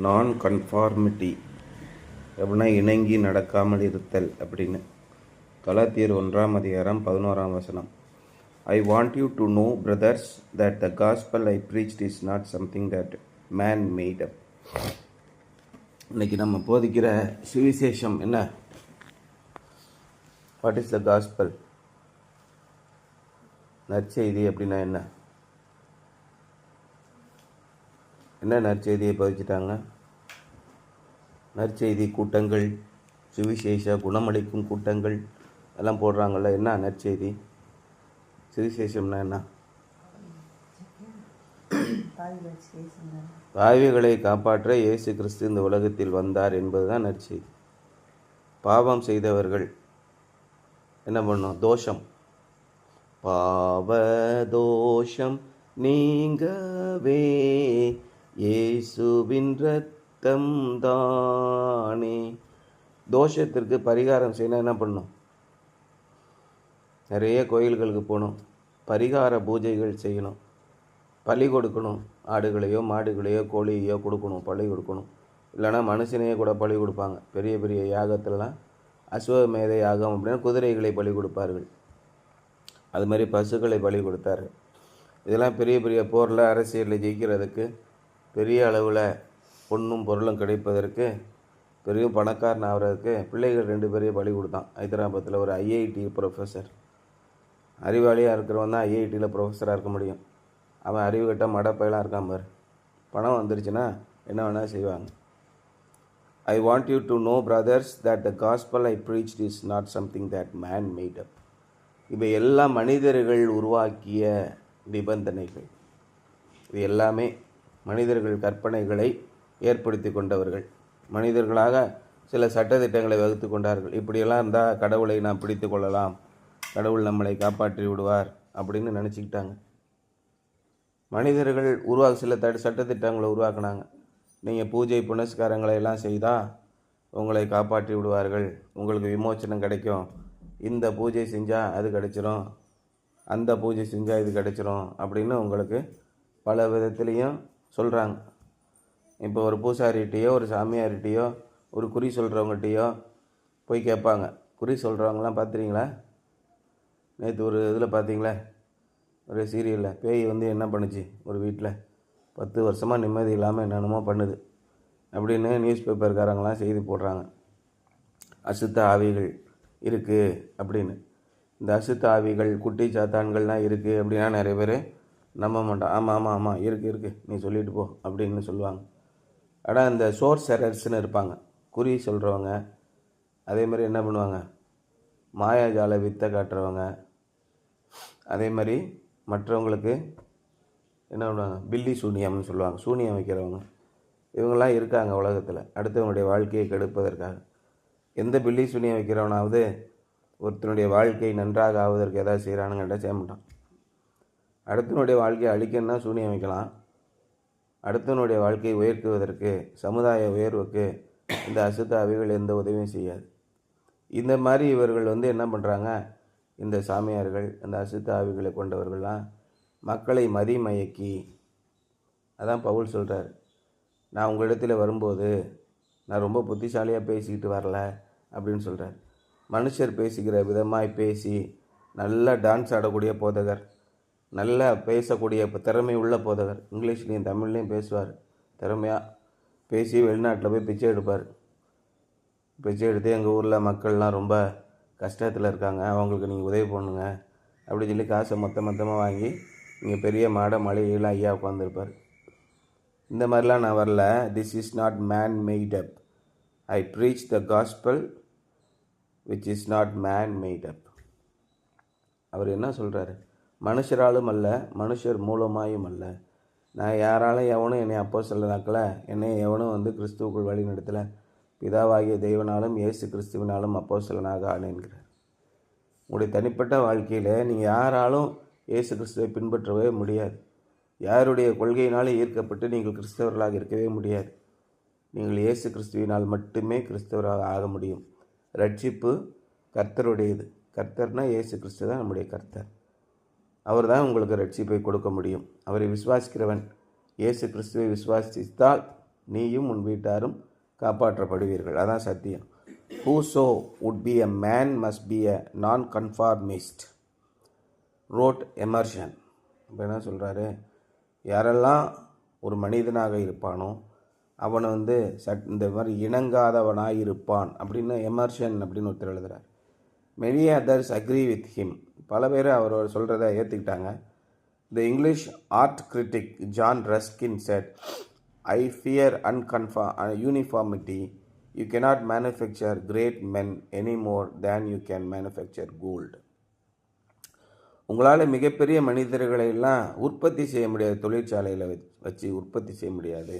நான் கன்ஃபார்மிட்டி அப்படின்னா இணங்கி நடக்காமல் இருத்தல் அப்படின்னு. கலாத்தியர் 1:11 I want you to know, brothers, that the gospel I preached is not something that man made up. இன்னைக்கு நம்ம போதிக்கிற சுவிசேஷம் என்ன? What is the gospel? நற்செய்தி அப்படின்னா என்ன? என்ன நற்செய்தியை போதிச்சிட்டாங்க? நற்செய்தி கூட்டங்கள், சுவிசேஷ குணமளிக்கும் கூட்டங்கள் எல்லாம் போடுறாங்கல்ல. என்ன நற்செய்தி? சுவிசேஷம்னா என்ன? பாவிகளை காப்பாற்ற இயேசு கிறிஸ்து இந்த உலகத்தில் வந்தார் என்பதுதான் நற்செய்தி. பாவம் செய்தவர்கள் என்ன பண்ணும்? தோஷம், பாவ தோஷம் நீங்கவே இயேசுவின் இரத்தம் தானே. தோஷத்திற்கு பரிகாரம் செய்யணும். என்ன பண்ணணும்? நிறைய கோயில்களுக்கு போகணும், பரிகார பூஜைகள் செய்யணும், பலி கொடுக்கணும். ஆடுகளையோ மாடுகளையோ கோழியோ கொடுக்கணும், பலி கொடுக்கணும். இல்லைனா மனுஷனையே கூட பலி கொடுப்பாங்க. பெரிய பெரிய யாகத்திலலாம் அஸ்வமேத யாகம் அப்படின்னா குதிரைகளை பலி கொடுப்பார்கள். அது மாதிரி பசுக்களை பலி கொடுத்தாரு. இதெல்லாம் பெரிய பெரிய போரில், அரசியலில் ஜெயிக்கிறதுக்கு, பெரிய அளவில் பொண்ணும் பொருளும் கிடைப்பதற்கு, பெரிய பணக்காரன் ஆகிறதுக்கு பிள்ளைகள் 2 பேரையும் பலி கொடுத்தான். ஹைதராபாத்தில் ஒரு ஐஐடி ப்ரொஃபஸர், அறிவாளியாக இருக்கிறவன் தான் ஐஐடியில் ப்ரொஃபஸராக இருக்க முடியும். அவன் அறிவு கட்ட மடப்பையெல்லாம் இருக்கான் பாரு. பணம் வந்துருச்சுன்னா என்ன வேணால் செய்வாங்க. I want you to know, brothers, that the gospel I preached is not something that man made up. இவை எல்லாம் மனிதர்கள் உருவாக்கிய நிபந்தனைகள். இது எல்லாமே மனிதர்கள் கற்பனைகளை ஏற்படுத்தி கொண்டவர்கள். மனிதர்களாக சில சட்டத்திட்டங்களை வகுத்து கொண்டார்கள். இப்படியெல்லாம் இருந்தால் கடவுளை நாம் பிடித்து கொள்ளலாம், கடவுள் நம்மளை காப்பாற்றி விடுவார் அப்படின்னு நினச்சிக்கிட்டாங்க. மனிதர்கள் சில சட்டத்திட்டங்களை உருவாக்குனாங்க. நீங்கள் பூஜை புனஸ்காரங்களை எல்லாம் செய்தால் உங்களை காப்பாற்றி விடுவார்கள், உங்களுக்கு விமோச்சனம் கிடைக்கும், இந்த பூஜை செஞ்சால் அது கிடைச்சிரும், அந்த பூஜை செஞ்சால் இது கிடைச்சிரும் அப்படின்னு உங்களுக்கு பல விதத்துலேயும் சொல்கிறாங்க. இப்போ ஒரு பூசாரிகிட்டையோ ஒரு சாமியார்கிட்டையோ ஒரு குறி சொல்கிறவங்ககிட்டையோ போய் கேட்பாங்க. குறி சொல்கிறவங்களாம் பார்த்துறீங்களா? நேற்று ஒரு இதில் பார்த்தீங்களா, ஒரு சீரியலில் பேய் என்ன பண்ணுச்சு, ஒரு வீட்டில் 10 வருஷமாக நிம்மதி இல்லாமல் என்னென்னமோ பண்ணுது அப்படின்னு நியூஸ் பேப்பர்காரங்களாம் செய்தி போடுறாங்க. அசுத்த ஆவிகள் இருக்குது அப்படின்னு. இந்த அசுத்த ஆவிகள், குட்டி சாத்தான்கள்லாம் இருக்குது அப்படின்னா நிறைய பேர் நம்ப மாட்டான். ஆமாம் ஆமாம் ஆமாம் இருக்குது, நீ சொல்லிட்டு போ அப்படின்னு சொல்லுவாங்க. ஆனால் இந்த சோர்ஸ் எரர்ஸ்னு இருப்பாங்க, குறி சொல்கிறவங்க. அதே மாதிரி என்ன பண்ணுவாங்க, மாயாஜால வித்தை காட்டுறவங்க. அதே மாதிரி மற்றவங்களுக்கு என்ன பண்ணுவாங்க, பில்லி சூனியம்னு சொல்லுவாங்க, சூனியம் வைக்கிறவங்க. இவங்கெல்லாம் இருக்காங்க உலகத்தில், அடுத்தவங்களுடைய வாழ்க்கையை கெடுப்பதற்காக. எந்த பில்லி சூனியம் வைக்கிறவனாவது ஒருத்தனுடைய வாழ்க்கை நன்றாக ஆவதற்கு எதாவது செய்கிறானுங்கள்ட்ட செய்ய மாட்டான். அடுத்தவனுடைய வாழ்க்கையை அழிக்கணும்னா சூனியம் வைக்கலாம். அடுத்தவனுடைய வாழ்க்கையை உயர்த்துவதற்கு, சமுதாய உயர்வுக்கு இந்த அசுத்த ஆவிகள் எந்த உதவியும் செய்யாது. இந்த மாதிரி இவர்கள் என்ன பண்ணுறாங்க, இந்த சாமியார்கள், அந்த அசுத்த ஆவிகளை கொண்டவர்கள்லாம் மக்களை மதிமயக்கி, அதான் பவுல் சொல்கிறார், நான் உங்களிடத்தில் வரும்போது நான் ரொம்ப புத்திசாலியாக பேசிக்கிட்டு வரல அப்படின்னு சொல்கிறார். மனுஷர் பேசிக்கிற விதமாய் பேசி நல்லா டான்ஸ் ஆடக்கூடிய போதகர், நல்லா பேசக்கூடிய திறமை உள்ள போதகர், இங்கிலீஷ்லேயும் தமிழ்லேயும் பேசுவார், திறமையாக பேசி வெளிநாட்டில் போய் பிச்சை எடுப்பார். பிச்சை எடுத்து எங்கள் ஊரில் மக்கள்லாம் ரொம்ப கஷ்டத்தில் இருக்காங்க, அவங்களுக்கு நீங்கள் உதவி பண்ணுங்க அப்படின்னு சொல்லி காசை மொத்தமாக வாங்கி இங்கே பெரிய மலையெல்லாம் ஐயா உட்காந்துருப்பார். இந்த மாதிரிலாம் நான் வரல. This is not man made up. I preach the gospel which is not man made up. அவர் என்ன சொல்கிறாரு, மனுஷராலும் அல்ல, மனுஷர் மூலமாயும் அல்ல. நான் யாராலும் எவனும் என்னை அப்போஸ்தலனாக்கல, என்னை எவனும் கிறிஸ்துவுக்குள் வழி நடத்தலை. பிதாவாகிய தெய்வனாலும் இயேசு கிறிஸ்துவினாலும் அப்போஸ்தலனாக ஆனேன்கிறார். உங்களுடைய தனிப்பட்ட வாழ்க்கையில் நீங்கள் யாராலும் இயேசு கிறிஸ்துவை பின்பற்றவே முடியாது. யாருடைய கொள்கையினாலும் ஈர்க்கப்பட்டு நீங்கள் கிறிஸ்தவர்களாக இருக்கவே முடியாது. நீங்கள் இயேசு கிறிஸ்துவினால் மட்டுமே கிறிஸ்தவராக ஆக முடியும். ரட்சிப்பு கர்த்தருடையது. கர்த்தர்னா இயேசு கிறிஸ்து தான் நம்முடைய கர்த்தர். அவர் தான் உங்களுக்கு ரட்சிப்பை கொடுக்க முடியும். அவரை விசுவாசிக்கிறவன், இயேசு கிறிஸ்துவை விசுவாசித்தால் நீயும் உன் வீட்டாரும் காப்பாற்றப்படுவீர்கள். அதான் சத்தியம். Whoso would be a man must be a non-conformist, wrote Emerson. இப்போ என்ன சொல்கிறாரு, யாரெல்லாம் ஒரு மனிதனாக இருப்பானோ அவனை இந்த மாதிரி இணங்காதவனாக இருப்பான் அப்படின்னு எமர்ஷன் அப்படின்னு ஒருத்தர் எழுதுகிறார். Many others agree with him. பல பேர் அவர் சொல்கிறத ஏற்றுக்கிட்டாங்க. The English art critic John Ruskin said, I fear uniformity. You cannot manufacture great men any more than you can manufacture gold. உங்களால் மிகப்பெரிய மனிதர்களை எல்லாம் உற்பத்தி செய்ய முடியாது, தொழிற்சாலையில் வச்சு உற்பத்தி செய்ய முடியாது.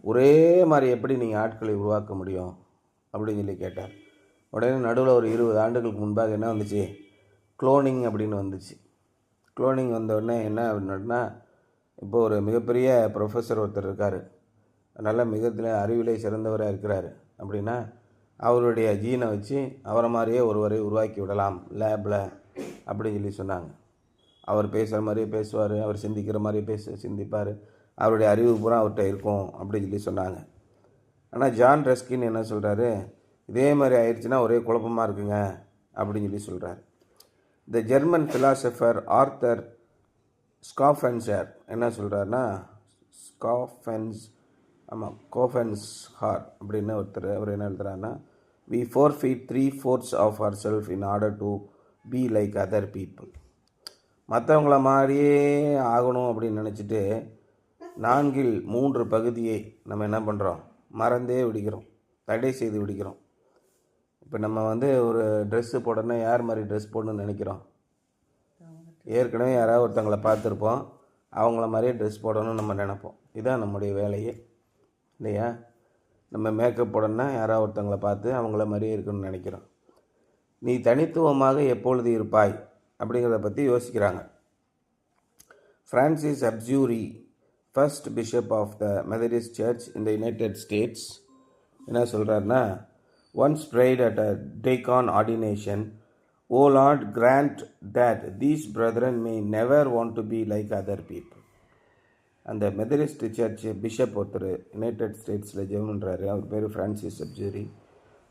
ஒரே மாதிரி எப்படி நீங்கள் ஆட்களை உருவாக்க முடியும் அப்படின்னு சொல்லி கேட்டார். உடனே நடுவில் ஒரு 20 ஆண்டுகளுக்கு முன்பாக என்ன வந்துச்சு, குளோனிங் அப்படின்னு வந்துச்சு. குளோனிங் வந்தோடனே என்ன அப்படின்னா, இப்போ ஒரு மிகப்பெரிய ப்ரொஃபஸர் ஒருத்தர் இருக்கார், நல்ல அறிவிலே சிறந்தவராக இருக்கிறார் அப்படின்னா அவருடைய ஜீனை வச்சு அவரை மாதிரியே ஒருவரை உருவாக்கி விடலாம் லேபில் அப்படின்னு சொல்லி சொன்னாங்க. அவர் பேசுகிற மாதிரியே பேசுவார், அவர் சிந்திக்கிற மாதிரியே சிந்திப்பார், அவருடைய அறிவு பூரா அவர்கிட்ட இருக்கும் அப்படின்னு சொல்லி சொன்னாங்க. ஆனால் ஜான் ரஸ்கின் என்ன சொல்கிறாரு, இதே மாதிரி ஆயிடுச்சுன்னா ஒரே குழப்பமாக இருக்குங்க அப்படின்னு சொல்லி சொல்கிறார். த ஜெர்மன் ஃபிலாசபர் ஆர்த்தர் ஸ்காஃபென்சர் என்ன சொல்கிறாருன்னா, கோஃபென்ஸ்ஹார் அப்படின்னு ஒருத்தர் அவர் என்ன எழுதுறாருன்னா, we forfeit 3/4 of ourselves in order to be like other people. மற்றவங்கள மாதிரியே ஆகணும் அப்படின்னு நினச்சிட்டு 3/4 நம்ம என்ன பண்ணுறோம், மறந்தே விடுகிறோம், தடை செய்து விடுகிறோம். இப்போ நம்ம ஒரு ட்ரெஸ்ஸு போடணும்னா யார் மாதிரி ட்ரெஸ் போடணும்னு நினைக்கிறோம், ஏற்கனவே யாராவது ஒருத்தவங்களை பார்த்துருப்போம், அவங்கள மாதிரியே ட்ரெஸ் போடணும்னு நம்ம நினைப்போம். இதுதான் நம்முடைய வேலையே இல்லையா. நம்ம மேக்கப் போடணும்னா யாராவது ஒருத்தவங்களை பார்த்து அவங்கள மாதிரியே இருக்கணும்னு நினைக்கிறோம். நீ தனித்துவமாக எப்பொழுது இருப்பாய் அப்படிங்கிறத பற்றி யோசிக்கிறாங்க. ஃப்ரான்சிஸ் அப்சூரி, first bishop of the Methodist church in the United States என்ன சொல்கிறாருன்னா, once prayed at a deacon ordination, O Lord, grant that these brethren may never want to be like other people. அந்த Methodist search bishop ஒருத்தர் United ஸ்டேட்ஸில் ஜெபம் பண்ணுறாரு. அவர் பேர் Francis அப்சூரி.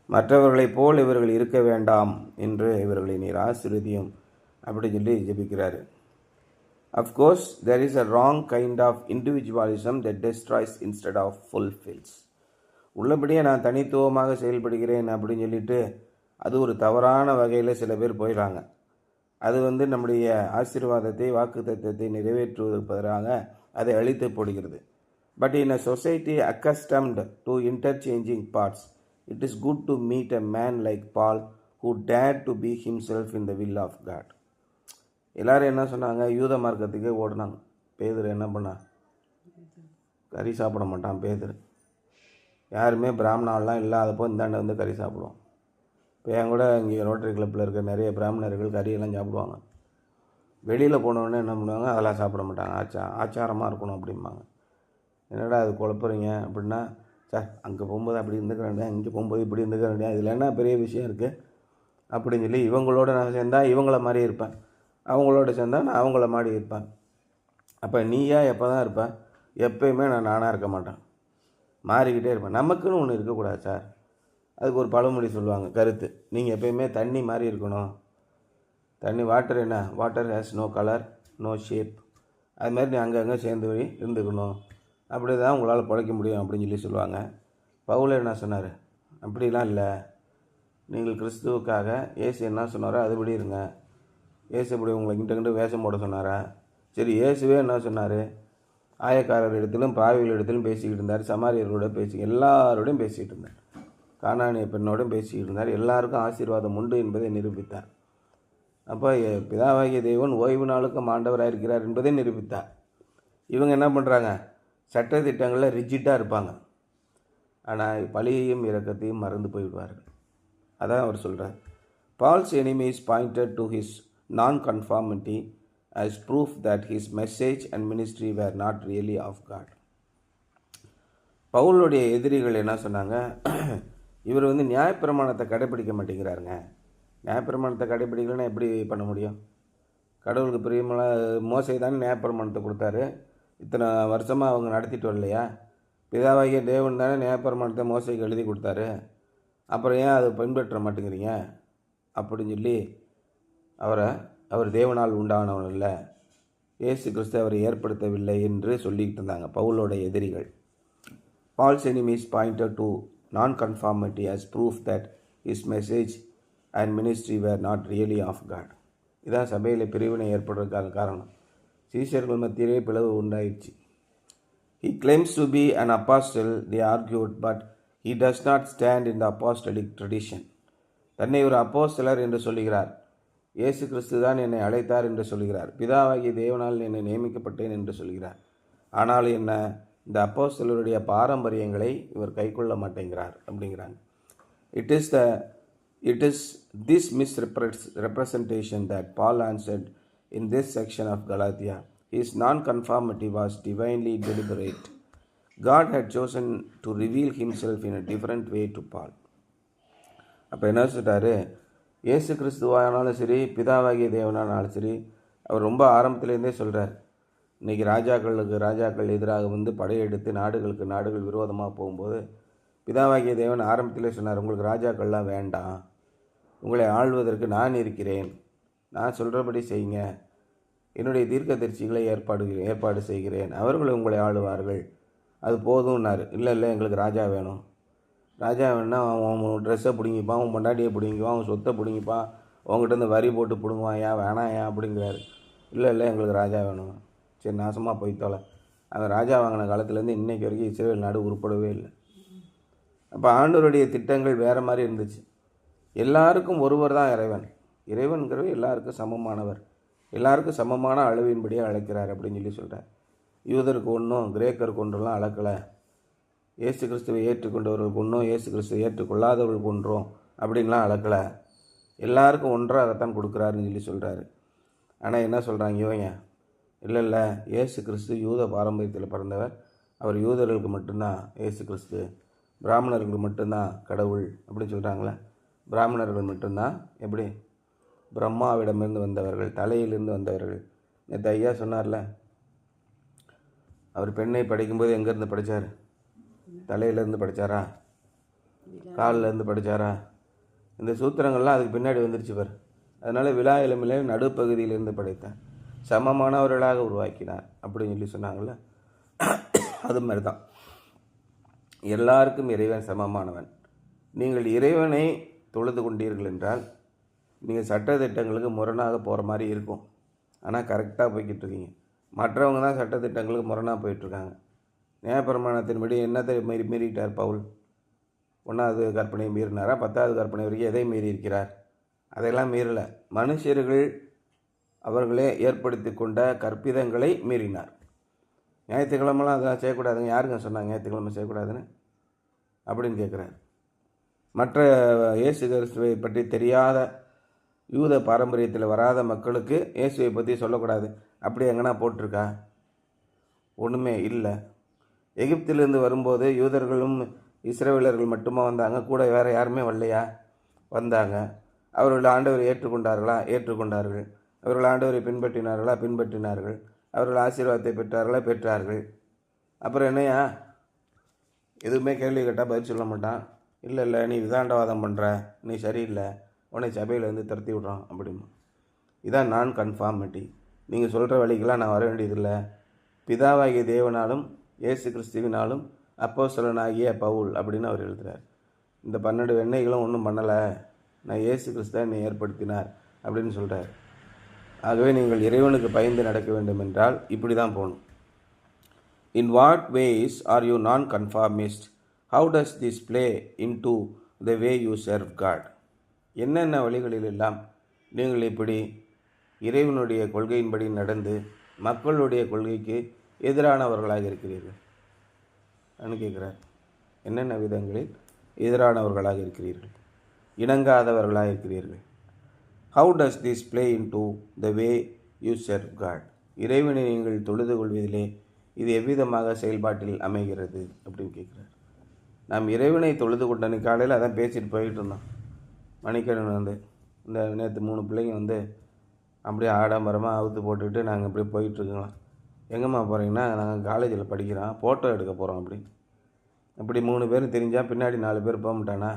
மற்றவர்களைப் போல் இவர்கள் இருக்க வேண்டாம் என்று இவர்களை நீர் ஆசீர்வதியும் அப்படி சொல்லி ஜெபிக்கிறாரு. Of course there is a wrong kind of individualism that destroys instead of fulfills. உள்ளபடியே நான் தனித்துவமாக செயல்படுகிறேன் அப்படின்னு சொல்லிட்டு அது ஒரு தவறான வகையில் சில பேர் போயிடுறாங்க. அது நம்முடைய ஆசீர்வாதத்தை வாக்குத்தத்தத்தை நிறைவேற்றுவதற்கு பதிலாக அதை அழித்து போடுகிறது. But in a society accustomed to interchanging parts, it is good to meet a man like Paul who dared to be himself in the will of God. எல்லாரும் என்ன சொன்னாங்க, யூத மார்க்கத்துக்கே ஓடினாங்க. பேதுரு என்ன பண்ணா, கறி சாப்பிட மாட்டான் பேதுரு. யாருமே பிராமணாலாம் இல்லாதப்போ இந்தாண்ட கறி சாப்பிடுவோம். இப்போ என் கூட இங்கே ரோட்டரி கிளப்பில் இருக்க நிறைய பிராமணர்கள் கறியெல்லாம் சாப்பிடுவாங்க. வெளியில் போனோடனே என்ன பண்ணுவாங்க, அதெல்லாம் சாப்பிட மாட்டாங்க, ஆச்சாரமாக இருக்கணும் அப்படிம்பாங்க. என்னடா அது குழப்புறீங்க அப்படின்னா, சார் அங்கே போகும்போது அப்படி இருந்துக்க வேண்டியா, இங்கே போகும்போது இப்படி இருந்துக்க வேண்டியா, இதில் என்ன பெரிய விஷயம் இருக்குது அப்படின்னு சொல்லி இவங்களோட நான் சேர்ந்தால் இவங்கள மாதிரி இருப்பேன், அவங்களோட சேர்ந்தால் நான் அவங்கள மாதிரி இருப்பேன். அப்போ நீயா எப்போ தான் இருப்பேன், எப்போயுமே நான் நானாக இருக்க மாட்டேன், மாறிக்கிட்டே இருப்பேன். நமக்குன்னு ஒன்று இருக்கக்கூடாது சார். அதுக்கு ஒரு பழமொழி சொல்லுவாங்க, கருத்து, நீங்கள் எப்போயுமே தண்ணி மாதிரி இருக்கணும். தண்ணி வாட்டர் என்ன, water has no colour no shape. அதுமாதிரி நீ அங்கங்கே சேர்ந்து இருந்துக்கணும், அப்படி தான் உங்களால் பிழைக்க முடியும் அப்படின்னு சொல்லி சொல்லுவாங்க. பவுல் என்ன சொன்னார், அப்படிலாம் இல்லை, நீங்கள் கிறிஸ்துவுக்காக ஏசு என்ன சொன்னாரோ அதுபடி இருங்க. ஏசு இப்படி உங்களை கிட்ட வேஷம் போட சொன்னாரா? சரி, இயேசுவே என்ன சொன்னார், ஆயக்காரர் இடத்திலும் பாவிகள் இடத்திலும் பேசிக்கிட்டு இருந்தார், சமாரியர்களோட எல்லாரோடையும் பேசிக்கிட்டு இருந்தார், கானானிய பெண்ணோடும் பேசிக்கிட்டு இருந்தார், எல்லாருக்கும் ஆசீர்வாதம் உண்டு என்பதை நிரூபித்தார். அப்போ பிதாவாகிய தேவன் ஓய்வு நாளுக்கும் ஆண்டவராக இருக்கிறார் என்பதை நிரூபித்தார். இவங்க என்ன பண்ணுறாங்க, சட்டத்திட்டங்களில் ரிஜிட்டாக இருப்பாங்க, ஆனால் பழியையும் இரக்கத்தையும் மறந்து போய்விடுவார்கள். அதான் அவர் சொல்கிறார். Paul's enemies pointed to his non-conformity as proof that his message and ministry were not really of God. பவுலுடைய எதிரிகள் என்ன சொன்னாங்க, இவர் நியாயப்பிரமாணத்தை கடைப்பிடிக்க மாட்டேங்கிறாருங்க. நியாயப்பிரமாணத்தை கடைப்பிடிக்கலன்னா எப்படி பண்ண முடியும்? கடவுளுக்கு பிரியமான மோசே தானே நியாயப்பிரமாணத்தை கொடுத்தாரு, இத்தனை வருஷமாக அவங்க நடத்திட்டு வரலையா? பிதாவாகிய தேவன் தானே நியாயப்பிரமாணத்தை மோசைக்கு எழுதி கொடுத்தாரு, அப்புறம் ஏன் அதை பின்பற்ற மாட்டேங்கிறீங்க அப்படின்னு சொல்லி அவர் தேவனால் உண்டானவன் இல்லை, இயேசு கிறிஸ்து அவரை ஏற்படுத்தவில்லை என்று சொல்லிக்கிட்டு இருந்தாங்க பவுலோட எதிரிகள். Paul's enemies pointed to non-conformity as proof that his message and ministry were not really of God. இதான் சபையில் பிரிவினை ஏற்படுறதுக்கான காரணம். சீஷர்கள் மத்தியிலே பிளவு உண்டாயிடுச்சு. He claims to be an apostle, they argued, but he does not stand in the apostolic tradition. தன்னை ஒரு அப்போஸ்தலர் என்று சொல்லுகிறார். இயேசு கிறிஸ்து தான் என்னை அழைத்தார் என்று சொல்கிறார். பிதாவாகிய தேவனால் என்னை நியமிக்கப்பட்டேன் என்று சொல்கிறார். ஆனால் என்ன, இந்த அப்போஸ்தலருடைய பாரம்பரியங்களை இவர் கைக்கொள்ள மாட்டேங்கிறார் அப்படிங்கிறாங்க. It is this misrepresentation that Paul answered in this section of Galatia. His non-conformity was divinely deliberate. God had chosen to reveal himself in a different way to Paul. அப்போ என்ன சொல்லிட்டாரு, இயேசு கிறிஸ்துவானாலும் சரி பிதாவாகிய தேவனானாலும் சரி, அவர் ரொம்ப ஆரம்பத்திலேருந்தே சொல்கிறார், இன்றைக்கி ராஜாக்கள் எதிராக வந்து படையெடுத்து நாடுகள் விரோதமாக போகும்போது பிதாவாகிய தேவன் ஆரம்பத்திலே சொன்னார், உங்களுக்கு ராஜாக்கள்லாம் வேண்டாம், உங்களை ஆள்வதற்கு நான் இருக்கிறேன், நான் சொல்கிறபடி செய்யுங்க, என்னுடைய தீர்க்கதரிசிகளை ஏற்பாடு செய்கிறேன், அவர்கள் உங்களை ஆளுவார்கள், அது போதும்னாரு. இல்லை எங்களுக்கு ராஜா வேணும், ராஜா வேணுன்னா அவன் ட்ரெஸ்ஸை பிடுங்கிப்பான், அவன் பொண்டாட்டியை பிடுங்கிப்பான், அவன் சொத்தை பிடுங்கிப்பான், அவங்ககிட்ட இருந்து வரி போட்டு பிடுங்குவான், ஏன் வேணாம் அப்படிங்கிறாரு. இல்லை எங்களுக்கு ராஜா வேணும். சரி, நாசமாக போய்த்தோலை. அந்த ராஜா வாங்கின காலத்துலேருந்து இன்றைக்கு வரைக்கும் இஸ்ரேல் நாடு உருப்படவே இல்லை. அப்போ ஆண்டவருடைய திட்டங்கள் வேறு மாதிரி இருந்துச்சு. எல்லாருக்கும் ஒருவர் தான் இறைவன்கிறவர் எல்லாருக்கும் சமமானவர், எல்லாருக்கும் சமமான அளவின்படியே அழைக்கிறார் அப்படின்னு சொல்லி சொல்கிறார். யூதருக்கு ஒன்றும் கிரேக்கருக்கு ஒன்றுலாம் அளக்கலை, இயேசு கிறிஸ்துவை ஏற்றுக்கொண்டவர்களுக்கு ஒன்றும் இயேசு கிறிஸ்துவை ஏற்றுக்கொள்ளாதவர்களுக்கு ஒன்றும் அப்படின்லாம் அளக்கலை, எல்லாருக்கும் ஒன்றாகத்தான் கொடுக்குறாருன்னு சொல்லி சொல்கிறாரு. ஆனால் என்ன சொல்கிறாங்க இவங்க, இல்லை இயேசு கிறிஸ்து யூத பாரம்பரியத்தில் பிறந்தவர், அவர் யூதர்களுக்கு மட்டும்தான் இயேசு கிறிஸ்து, பிராமணர்களுக்கு மட்டும்தான் கடவுள் அப்படின்னு சொல்கிறாங்களே. பிராமணர்கள் மட்டும்தான் எப்படி, பிரம்மாவிடமிருந்து வந்தவர்கள், தலையிலிருந்து வந்தவர்கள். நேற்று ஐயா சொன்னார்ல, அவர் பெண்ணை படிக்கும்போது எங்கேருந்து படித்தார், தலையிலேருந்து படித்தாரா, காலிலேருந்து படித்தாரா, இந்த சூத்திரங்கள்லாம் அதுக்கு பின்னாடி வந்துருச்சு பார். அதனால் விழா எலும்பிலே நடுப்பகுதியிலிருந்து படைத்தார், சமமானவர்களாக உருவாக்கினார் அப்படின்னு சொல்லி சொன்னாங்கள்ல. அது மாதிரி தான் எல்லாருக்கும் இறைவன் சமமானவன். நீங்கள் இறைவனை தொழுது கொண்டீர்கள் என்றால் நீங்கள் சட்டத்திட்டங்களுக்கு முரணாக போகிற மாதிரி இருக்கும், ஆனால் கரெக்டாக போய்கிட்டு இருக்கீங்க. மற்றவங்க தான் சட்டத்திட்டங்களுக்கு முரணாக போயிட்டுருக்காங்க. நியாயப்பிரமாணத்தின்படி என்னத்தை மீறிட்டார் பவுல், 1வது கற்பனையை மீறினாரா, 10வது கற்பனை வரைக்கும் எதை மீறி இருக்கிறார், அதையெல்லாம் மீறலை. மனுஷர்கள் அவர்களே ஏற்படுத்தி கொண்ட கற்பிதங்களை மீறினார். ஞாயிற்றுக்கிழமெல்லாம் அதெல்லாம் செய்யக்கூடாதுங்க, யாருங்க சொன்னாங்க ஞாயிற்றுக்கிழமை செய்யக்கூடாதுன்னு அப்படின்னு கேட்குறாரு. மற்ற இயேசு கிறிஸ்துவை பற்றி தெரியாத யூத பாரம்பரியத்தில் வராத மக்களுக்கு இயேசுவை பற்றி சொல்லக்கூடாது அப்படி எங்கன்னா போட்டிருக்கா, ஒன்றுமே இல்லை. எகிப்திலிருந்து வரும்போது யூதர்களும் இஸ்ரவேலர்கள் மட்டுமா வந்தாங்க, கூட வேறு யாருமே வரலையா, வந்தாங்க. அவர்கள் ஆண்டவரை ஏற்றுக்கொண்டார்கள். அவர்கள் ஆண்டவரை பின்பற்றினார்கள். அவர்கள் ஆசீர்வாதத்தை பெற்றார்கள். அப்புறம் என்னையா, எதுவுமே கேள்வி கேட்டால் பதில் சொல்ல மாட்டான். இல்லை நீ விதாண்டவாதம் பண்ணுற, நீ சரியில்லை, உன்னை சபையிலேருந்து துரத்தி விட்றான் அப்படிமா. இதான் நான் கன்ஃபார்மிட்டி. நீங்கள் சொல்கிற வழிக்கெல்லாம் நான் வர வேண்டியதில்லை. பிதாவாகிய தேவனாலும் இயேசு கிறிஸ்துவினாலும் அப்போஸ்தலனாகிய பவுல் அப்படின்னு அவர் எழுதுகிறார். இந்த 12 வெண்ணைகளும் ஒன்றும் பண்ணலை, நான் இயேசு கிறிஸ்துவை என்னை ஏற்படுத்தினார் அப்படின்னு சொல்கிறார். ஆகவே நீங்கள் இறைவனுக்கு பயந்து நடக்க வேண்டும் என்றால் இப்படி தான் போகணும். In what ways are you nonconformist? How does this play into the way you serve God? என்னென்ன வழிகளிலெல்லாம் நீங்கள் இப்படி இறைவனுடைய கொள்கையின்படி நடந்து மக்களுடைய கொள்கைக்கு எதிரானவர்களாக இருக்கிறீர்கள் கேட்குறார். என்னென்ன விதங்களில் எதிரானவர்களாக இருக்கிறீர்கள், இணங்காதவர்களாக இருக்கிறீர்கள்? How does this play into the way you serve God? இறைவனை நீங்கள் தொழுது கொள்வதிலே இது எவ்விதமாக செயல்பாட்டில் அமைகிறது அப்படின்னு கேட்குறார். நாம் இறைவனை தொழுது கொண்ட காலையில் அதான் பேசிட்டு போயிட்டு இருந்தோம். மணிக்கடன் வந்து இந்த நேற்று 3 பிள்ளைங்க வந்து அப்படியே ஆடம்பரமாக அவுத்து போட்டுக்கிட்டு நாங்கள் அப்படியே போயிட்டுருக்கோம். எங்கேம்மா போகிறீங்கன்னா, நாங்கள் காலேஜில் படிக்கிறோம், ஃபோட்டோ எடுக்க போகிறோம் அப்படி. அப்படி 3 பேரும் தெரிஞ்சால் பின்னாடி 4 பேர் போக மாட்டானா?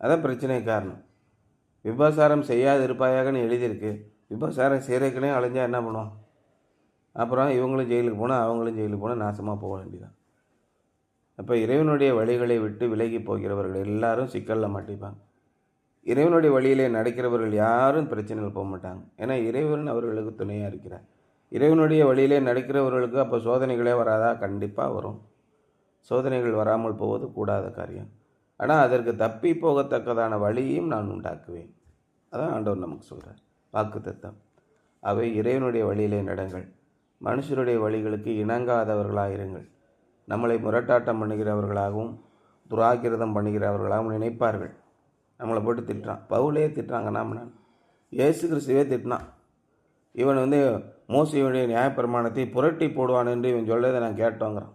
அதான் பிரச்சனைக்கு காரணம். விபசாரம் செய்யாது இருப்பாயாகன்னு எழுதியிருக்கு. விபசாரம் செய்கிறதுக்குனே அலைஞ்சா என்ன பண்ணுவோம்? அப்புறம் இவங்களும் ஜெயிலுக்கு போனால் அவங்களும் ஜெயிலுக்கு போனால் நாசமாக போக வேண்டியதான். அப்போ இறைவனுடைய வழிகளை விட்டு விலகி போகிறவர்கள் எல்லாரும் சிக்கலில் மாட்டிப்பாங்க. இறைவனுடைய வழியிலே நடக்கிறவர்கள் யாரும் பிரச்சனையில் போக மாட்டாங்க. ஏன்னா இறைவன் அவர்களுக்கு துணையாக இருக்கிறார். இறைவனுடைய வழியிலே நடக்கிறவர்களுக்கு அப்போ சோதனைகளே வராதா? கண்டிப்பாக வரும். சோதனைகள் வராமல் போவது கூடாத காரியம். ஆனால் அதற்கு தப்பி போகத்தக்கதான வழியையும் நான் உண்டாக்குவேன். அதான் ஆண்டவர் நமக்கு சொல்கிறார். வாக்குத்தத்தம். அவை இறைவனுடைய வழியிலே நடங்கள். மனுஷருடைய வழிகளுக்கு இணங்காதவர்களாயிருங்கள். நம்மளை முரட்டாட்டம் பண்ணுகிறவர்களாகவும் துராக்கிரதம் பண்ணுகிறவர்களாகவும் நினைப்பார்கள். நம்மளை போட்டு திட்டுறான். பவுலே திட்டுறாங்க. நான் இயேசு கிறிஸ்துவே திட்டினான். இவன் மோசையுடைய நியாயப்பிரமாணத்தை புரட்டி போடுவான் என்று இவன் சொல்லதை நான் கேட்டோங்கிறான்.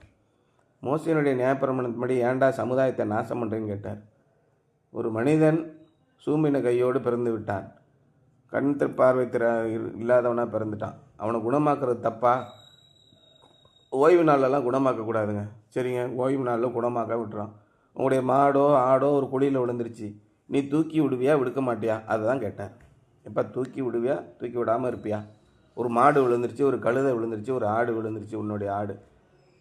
மோசையினுடைய நியாயப்பிரமாணத்தின்படி ஏன்டா சமுதாயத்தை நாசம் பண்ணுறேன்னு கேட்டார். ஒரு மனிதன் சூம்பின கையோடு பிறந்து விட்டான். கண் பார்வை இல்லாதவனாக பிறந்துட்டான். அவனை குணமாக்குறது தப்பா? ஓய்வு நாளெல்லாம் குணமாக்கக்கூடாதுங்க. சரிங்க, ஓய்வு நாளில் குணமாக்க விட்டுறான். உங்களுடைய மாடோ ஆடோ ஒரு குழியில் விழுந்துருச்சு, நீ தூக்கி விடுவியா விடுக்க மாட்டியா? அதை தான் கேட்டார். எப்போ தூக்கி விடுவியா தூக்கி விடாமல் இருப்பியா? ஒரு மாடு விழுந்துருச்சு, ஒரு கழுதை விழுந்துருச்சு, ஒரு ஆடு விழுந்துருச்சு, உன்னுடைய ஆடு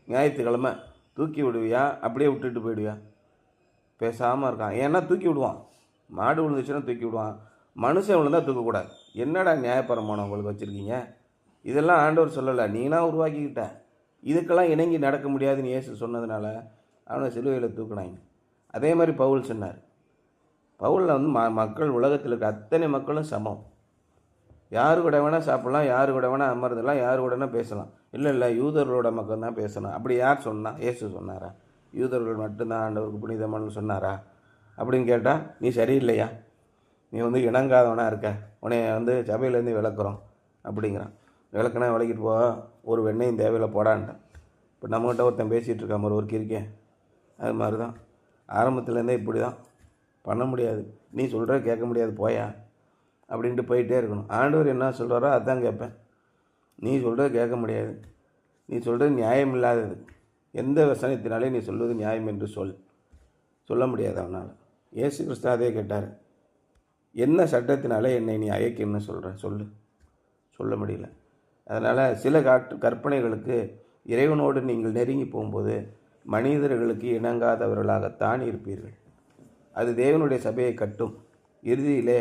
ஞாயிற்றுக்கிழமை தூக்கி விடுவியா அப்படியே விட்டுட்டு போயிடுவியா? பேசாமல் இருக்கான். ஏன்னா தூக்கி விடுவான். மாடு விழுந்துச்சுன்னா தூக்கி விடுவான். மனுஷன் விழுந்தால் தூக்கக்கூடாது. என்னடா நியாயப்பிரமாணம் உங்களுக்கு வச்சுருக்கீங்க? இதெல்லாம் ஆண்டவர் சொல்லலை, நீனா உருவாக்கிக்கிட்ட. இதுக்கெல்லாம் இணங்கி நடக்க முடியாதுன்னு இயேசு சொன்னதுனால அவனை சிலுவையில் தூக்குனாங்க. அதே மாதிரி பவுல் சொன்னார். பவுலில் மக்கள் உலகத்தில் இருக்க அத்தனை மக்களும் சமம். யாரு கூட வேணால் சாப்பிட்லாம், யாரு கூட வேணால் அமர்ந்தலாம், யாரு கூடனா பேசலாம். இல்லை யூதர்களோட மக்கள் தான் பேசணும். அப்படி யார் சொன்னா? இயேசு சொன்னாரா? யூதர்கள் மட்டும்தான் ஆண்டவருக்கு புனிதமானு சொன்னாரா? அப்படின்னு கேட்டால் நீ சரியில்லையா, நீ இணங்காதவனாக இருக்க, உன்னை சபையிலேருந்து விளக்குறோம் அப்படிங்கிறான். விளக்குனா விளக்கிட்டு போ, ஒரு வெண்ணையும் தேவையில்லை போடான்ட்டான். இப்போ நம்மகிட்ட ஒருத்தன் பேசிகிட்டு இருக்கான் ஒரு இருக்கேன். அது மாதிரி தான் ஆரம்பத்துலேருந்தே இப்படி தான் பண்ண முடியாது. நீ சொல்கிற கேட்க முடியாது போயா அப்படின்ட்டு போயிட்டே இருக்கணும். ஆண்டவர் என்ன சொல்கிறாரோ அதுதான் கேட்பேன். நீ சொல்கிறது கேட்க முடியாது, நீ சொல்கிறது நியாயம் இல்லாதது. எந்த வசனத்தினாலே நீ சொல்வது நியாயம் என்று சொல்ல முடியாது அவனால். இயேசு கிறிஸ்து அதே கேட்டார். என்ன சட்டத்தினாலே என்னை நீ அழைக்கணும்னு சொல்ல முடியல. அதனால் சில கற்பனைகளுக்கு இறைவனோடு நீங்கள் நெருங்கி போகும்போது மனிதர்களுக்கு இணங்காதவர்களாகத்தான் இருப்பீர்கள். அது தேவனுடைய சபையை கட்டும். இறுதியிலே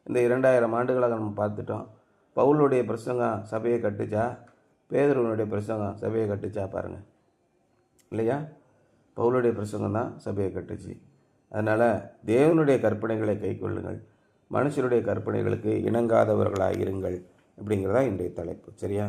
இந்த 2000 ஆண்டுகளாக நம்ம பார்த்துட்டோம். பவுலுடைய பிரசங்கம் சபையை கட்டுச்சா? பேதுருவனுடைய பிரசங்கம் சபையை கட்டுச்சா? பாருங்கள், இல்லையா? பவுலுடைய பிரசங்கம் தான் சபையை கட்டுச்சு. அதனால் தேவனுடைய கற்பனைகளை கைக்கொள்ளுங்கள், மனுஷருடைய கற்பனைகளுக்கு இணங்காதவர்களாக இருங்கள் அப்படிங்கிறதா இன்றைய தலைப்பு. சரியா?